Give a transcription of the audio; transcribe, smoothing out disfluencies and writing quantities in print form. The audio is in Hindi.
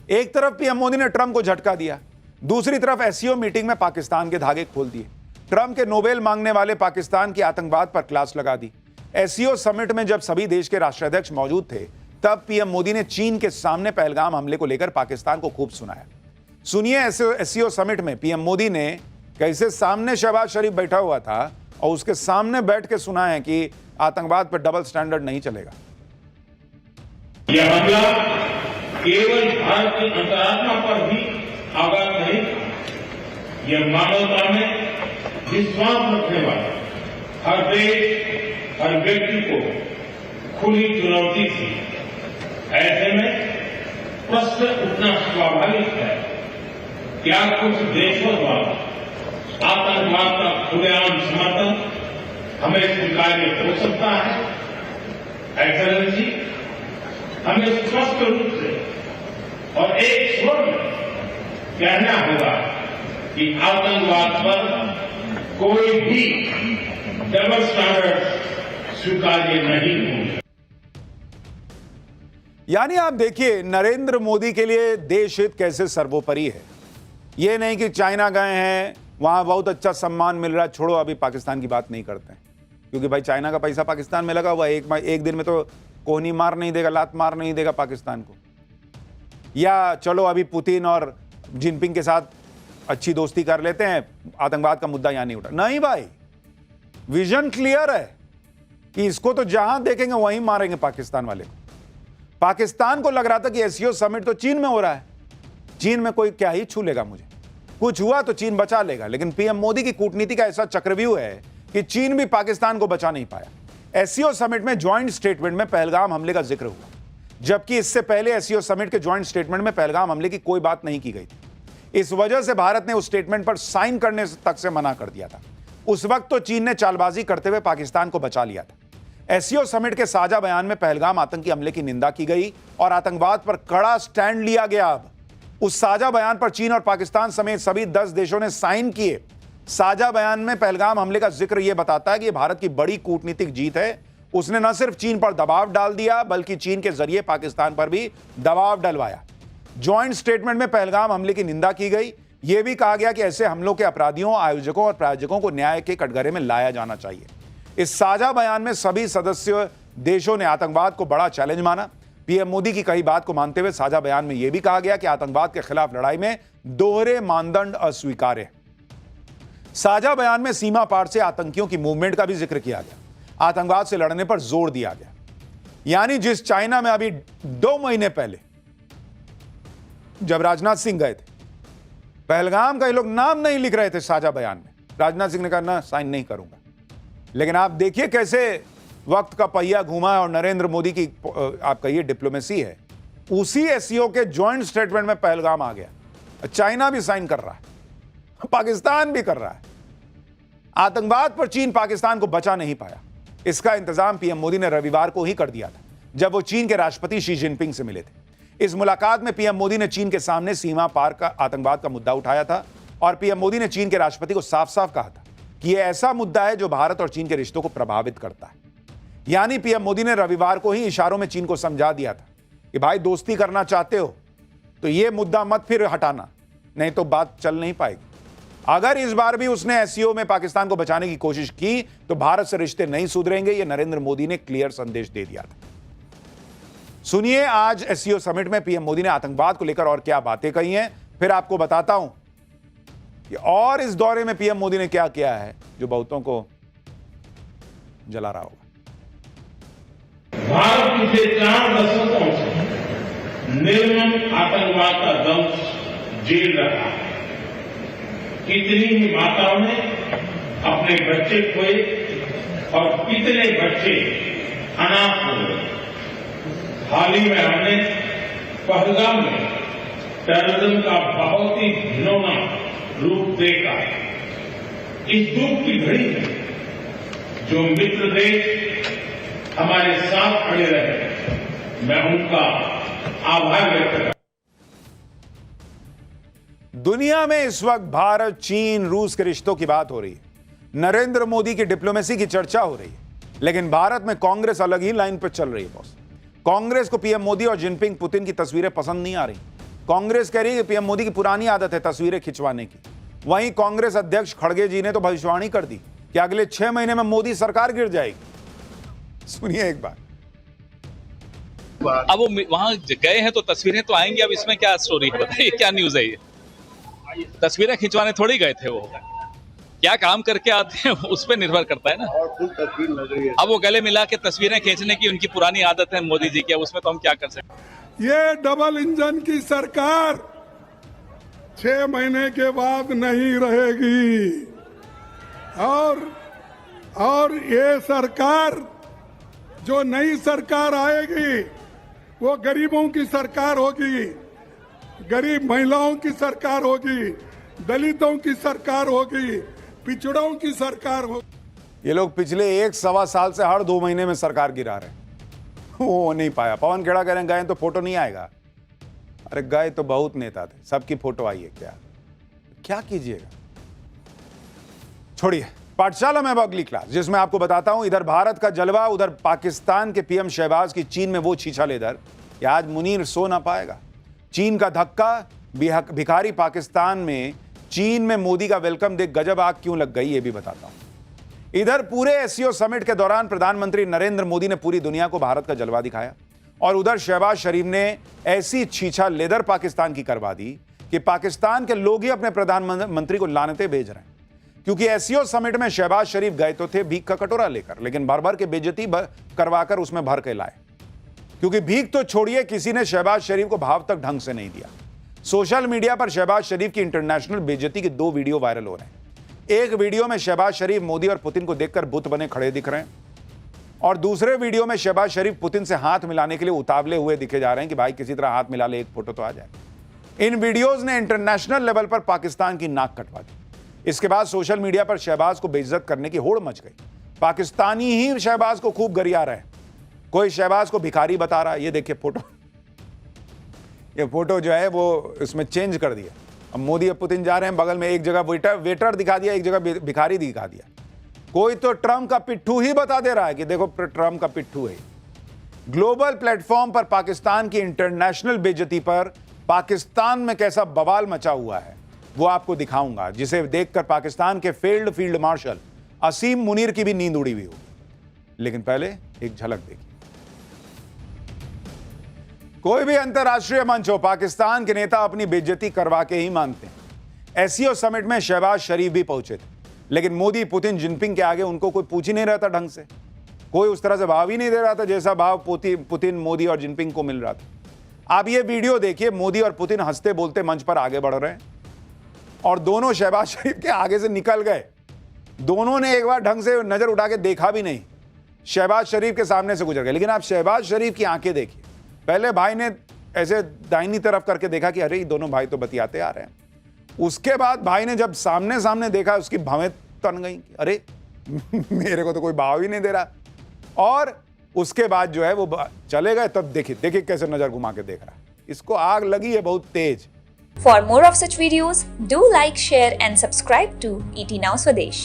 एक तरफ पीएम मोदी ने ट्रंप को झटका दिया, दूसरी तरफ एससीओ मीटिंग में पाकिस्तान के धागे खोल दिए। ट्रंप के नोबेल मांगने वाले पाकिस्तान की आतंकवाद पर क्लास लगा दी। एससीओ समिट में जब सभी देश के राष्ट्राध्यक्ष मौजूद थे, तब पीएम मोदी ने चीन के सामने पहलगाम हमले को लेकर पाकिस्तान को खूब सुनाया। सुनिए एससीओ समिट में पीएम मोदी ने कैसे सामने शहबाज शरीफ बैठा हुआ था और उसके सामने बैठ के सुना है कि आतंकवाद पर डबल स्टैंडर्ड नहीं चलेगा। यह हमला केवल भारत की अंतरात्मा पर भी आघात नहीं, यह मानवता में विश्वास रखने वाले हर देश, हर व्यक्ति को खुली चुनौती थी। ऐसे में प्रश्न उठना स्वाभाविक है, क्या कुछ देशों द्वारा आतंकवाद का खुलेआम समर्थन हमें स्वीकार्य हो सकता है? एक्सेलेंसी, हमें स्पष्ट रूप से और एक स्वर में कहना होगा कि आतंकवाद पर कोई भी डबल स्टैंडर्ड स्वीकार्य नहीं होंगे। यानी आप देखिए नरेंद्र मोदी के लिए देश हित कैसे सर्वोपरि है। यह नहीं कि चाइना गए हैं, वहां बहुत अच्छा सम्मान मिल रहा है, छोड़ो अभी पाकिस्तान की बात नहीं करते हैं, क्योंकि भाई चाइना का पैसा पाकिस्तान में लगा हुआ है। एक दिन में तो कोहनी मार नहीं देगा, लात मार नहीं देगा पाकिस्तान को। या चलो अभी पुतिन और जिनपिंग के साथ अच्छी दोस्ती कर लेते हैं, आतंकवाद का मुद्दा यहां नहीं उठा। नहीं भाई, विजन क्लियर है कि इसको तो जहां देखेंगे वहीं मारेंगे पाकिस्तान वाले को। पाकिस्तान को लग रहा था कि एससीओ समिट तो चीन में हो रहा है, चीन में कोई क्या ही छू लेगा मुझे, कुछ हुआ तो चीन बचा लेगा। लेकिन पीएम मोदी की कूटनीति का ऐसा चक्रव्यूह है कि चीन भी पाकिस्तान को बचा नहीं पाया। एससीओ समिट में ज्वाइंट स्टेटमेंट में पहलगाम हमले का जिक्र हुआ, जबकि इससे पहले एससीओ समिट के ज्वाइंट स्टेटमेंट में पहलगाम हमले की कोई बात नहीं की गई थी। इस वजह से भारत ने उस स्टेटमेंट पर साइन करने तक से मना कर दिया था। उस वक्त तो चीन ने चालबाजी करते हुए पाकिस्तान को बचा लिया था। एससीओ समिट के साझा बयान में पहलगाम आतंकी हमले की निंदा की गई और आतंकवाद पर कड़ा स्टैंड लिया गया। अब उस साझा बयान पर चीन और पाकिस्तान समेत सभी 10 देशों ने साइन किए। साझा बयान में पहलगाम हमले का जिक्र यह बताता है कि भारत की बड़ी कूटनीतिक जीत है। उसने न सिर्फ चीन पर दबाव डाल दिया, बल्कि चीन के जरिए पाकिस्तान पर भी दबाव डलवाया। ज्वाइंट स्टेटमेंट में पहलगाम हमले की निंदा की गई। यह भी कहा गया कि ऐसे हमलों के अपराधियों, आयोजकों और प्रायोजकों को न्याय के कटघरे में लाया जाना चाहिए। इस साझा बयान में सभी सदस्य देशों ने आतंकवाद को बड़ा चैलेंज माना। पीएम मोदी की कही बात को मानते हुए साझा बयान में यह भी कहा गया कि आतंकवाद के खिलाफ लड़ाई में दोहरे मानदंड अस्वीकार्य है। साझा बयान में सीमा पार से आतंकियों की मूवमेंट का भी जिक्र किया गया। आतंकवाद से लड़ने पर जोर दिया गया। यानी जिस चाइना में अभी 2 महीने पहले जब राजनाथ सिंह गए थे, पहलगाम का ये लोग नाम नहीं लिख रहे थे साझा बयान में, राजनाथ सिंह ने कहा ना, साइन नहीं करूंगा। लेकिन आप देखिए कैसे वक्त का पहिया घुमा है और नरेंद्र मोदी की आप कहिए डिप्लोमेसी है। उसी एससीओ के ज्वाइंट स्टेटमेंट में पहलगाम आ गया। चाइना भी साइन कर रहा है, पाकिस्तान भी कर रहा है। आतंकवाद पर चीन पाकिस्तान को बचा नहीं पाया। इसका इंतजाम पीएम मोदी ने रविवार को ही कर दिया था, जब वो चीन के राष्ट्रपति शी जिनपिंग से मिले थे। इस मुलाकात में पीएम मोदी ने चीन के सामने सीमा पार का आतंकवाद का मुद्दा उठाया था और पीएम मोदी ने चीन के राष्ट्रपति को साफ साफ कहा था कि यह ऐसा मुद्दा है जो भारत और चीन के रिश्तों को प्रभावित करता है। यानी पीएम मोदी ने रविवार को ही इशारों में चीन को समझा दिया था कि भाई दोस्ती करना चाहते हो तो यह मुद्दा मत फिर हटाना, नहीं तो बात चल नहीं पाएगी। अगर इस बार भी उसने एससीओ में पाकिस्तान को बचाने की कोशिश की तो भारत से रिश्ते नहीं सुधरेंगे। यह नरेंद्र मोदी ने क्लियर संदेश दे दिया था। सुनिए आज एससीओ समिट में पीएम मोदी ने आतंकवाद को लेकर और क्या बातें कही हैं, फिर आपको बताता हूं कि और इस दौरे में पीएम मोदी ने क्या किया है जो बहुतों को जला रहा होगा। भारत पिछले 4 दशकों से निर्मम आतंकवाद का दंश झेल रहा है। कितनी ही माताओं ने अपने बच्चे खोए और कितने बच्चे अनाथ हो गए। हाल ही में हमने पहलगाम में टेररिज्म का बहुत ही घिनौना रूप देखा। इस दुख की घड़ी में जो मित्र देश हमारे साथ खड़े रहे, मैं उनका आभार व्यक्त करता हूं। दुनिया में इस वक्त भारत, चीन, रूस के रिश्तों की बात हो रही है, नरेंद्र मोदी की डिप्लोमेसी की चर्चा हो रही है, लेकिन भारत में कांग्रेस अलग ही लाइन पर चल रही है बॉस। कांग्रेस को पीएम मोदी और जिनपिंग, पुतिन की तस्वीरें पसंद नहीं आ रही। कांग्रेस कह रही है कि पीएम मोदी की पुरानी आदत है तस्वीरें खिंचवाने की। वहीं कांग्रेस अध्यक्ष खड़गे जी ने तो भविष्यवाणी कर दी कि अगले 6 महीने में मोदी सरकार गिर जाएगी। सुनिए एक बार। अब वो वहां गए हैं तो तस्वीरें तो आएंगी, अब इसमें क्या स्टोरी है बताइए, क्या न्यूज है ये? तस्वीरें खिंचवाने थोड़ी गए थे, वो क्या काम करके आते हैं उस पर निर्भर करता है ना। और खुद तस्वीर लग रही है। अब वो गले मिला के तस्वीरें खींचने की उनकी पुरानी आदत है मोदी जी की, अब उसमें तो हम क्या कर सकते हैं। ये डबल इंजन की सरकार 6 महीने के बाद नहीं रहेगी और ये सरकार, जो नई सरकार आएगी वो गरीबों की सरकार होगी, गरीब महिलाओं की सरकार होगी, दलितों की सरकार होगी, पिछड़ों की सरकार होगी। ये लोग पिछले 1-1.25 साल से हर 2 महीने में सरकार गिरा रहे हैं। वो हो नहीं पाया। पवन खेड़ा कह रहे हैं गए तो फोटो नहीं आएगा। अरे गए तो बहुत नेता थे, सबकी फोटो आई है क्या कीजिएगा। छोड़िए, पाठशाला में अब अगली क्लास, जिसमें आपको बताता हूं इधर भारत का जलवा, उधर पाकिस्तान के पीएम शहबाज की चीन में वो छीछा लेदर कि आज मुनीर सो ना पाएगा। चीन का धक्का, भिखारी पाकिस्तान में चीन में मोदी का वेलकम देख गजब आग क्यों लग गई, ये भी बताता हूं। इधर पूरे एससीओ समिट के दौरान प्रधानमंत्री नरेंद्र मोदी ने पूरी दुनिया को भारत का जलवा दिखाया और उधर शहबाज शरीफ ने ऐसी छीछा लेदर पाकिस्तान की करवा दी कि पाकिस्तान के लोग ही अपने प्रधानमंत्री को लानते भेज रहे हैं। क्योंकि एससीओ समिट में शहबाज शरीफ गए तो थे भीख का कटोरा लेकर, लेकिन भर भर के बेइज्जती करवाकर उसमें भर के लाए। क्योंकि भीख तो छोड़िए, किसी ने शहबाज शरीफ को भाव तक ढंग से नहीं दिया। सोशल मीडिया पर शहबाज शरीफ की इंटरनेशनल बेइज्जती के 2 वीडियो वायरल हो रहे हैं। एक वीडियो में शहबाज शरीफ मोदी और पुतिन को देखकर बुत बने खड़े दिख रहे हैं और दूसरे वीडियो में शहबाज शरीफ पुतिन से हाथ मिलाने के लिए उतावले हुए दिखे जा रहे हैं कि भाई किसी तरह हाथ मिला ले, एक फोटो तो आ जाए। इन वीडियोज ने इंटरनेशनल लेवल पर पाकिस्तान की नाक कटवा दी। इसके बाद सोशल मीडिया पर शहबाज को बेइज्जत करने की होड़ मच गई। पाकिस्तानी ही शहबाज को खूब गरिया रहे हैं। कोई शहबाज को भिखारी बता रहा है। ये देखिए फोटो, ये फोटो जो है वो इसमें चेंज कर दिया। अब मोदी और पुतिन जा रहे हैं, बगल में एक जगह वेटर दिखा दिया, एक जगह भिखारी दिखा दिया। कोई तो ट्रम्प का पिट्ठू ही बता दे रहा है कि देखो ट्रम्प का पिट्ठू है। ग्लोबल प्लेटफॉर्म पर पाकिस्तान की इंटरनेशनल बेइज्जती पर पाकिस्तान में कैसा बवाल मचा हुआ है वो आपको दिखाऊंगा, जिसे देखकर पाकिस्तान के फेल्ड फील्ड मार्शल असीम मुनीर की भी नींद उड़ी हुई होगी। लेकिन पहले एक झलक देखिए। कोई भी अंतरराष्ट्रीय मंच हो, पाकिस्तान के नेता अपनी बेइज्जती करवा के ही मानते हैं। एससीओ समिट में शहबाज शरीफ भी पहुंचे थे, लेकिन मोदी, पुतिन, जिनपिंग के आगे उनको कोई पूछ ही नहीं रहा था ढंग से। कोई उस तरह से भाव ही नहीं दे रहा था जैसा भाव पुतिन, मोदी और जिनपिंग को मिल रहा था। आप ये वीडियो देखिए, मोदी और पुतिन हंसते बोलते मंच पर आगे बढ़ रहे हैं और दोनों शहबाज शरीफ के आगे से निकल गए। दोनों ने एक बार ढंग से नजर उठा के देखा भी नहीं, शहबाज शरीफ के सामने से गुजर गए। लेकिन आप शहबाज शरीफ की आंखें देखिए। पहले भाई ने ऐसे दाहिनी तरफ करके देखा कि अरे ये दोनों भाई तो बतियाते आ रहे हैं। उसके बाद भाई ने जब सामने सामने देखा, उसकी भवें तन गई, अरे मेरे को तो कोई भाव ही नहीं दे रहा। और उसके बाद जो है वो चले गए। तब देखिए कैसे नजर घुमा के देख रहा है। इसको आग लगी है बहुत तेज। For more of such videos, do like, share and subscribe to ET Now Swadesh.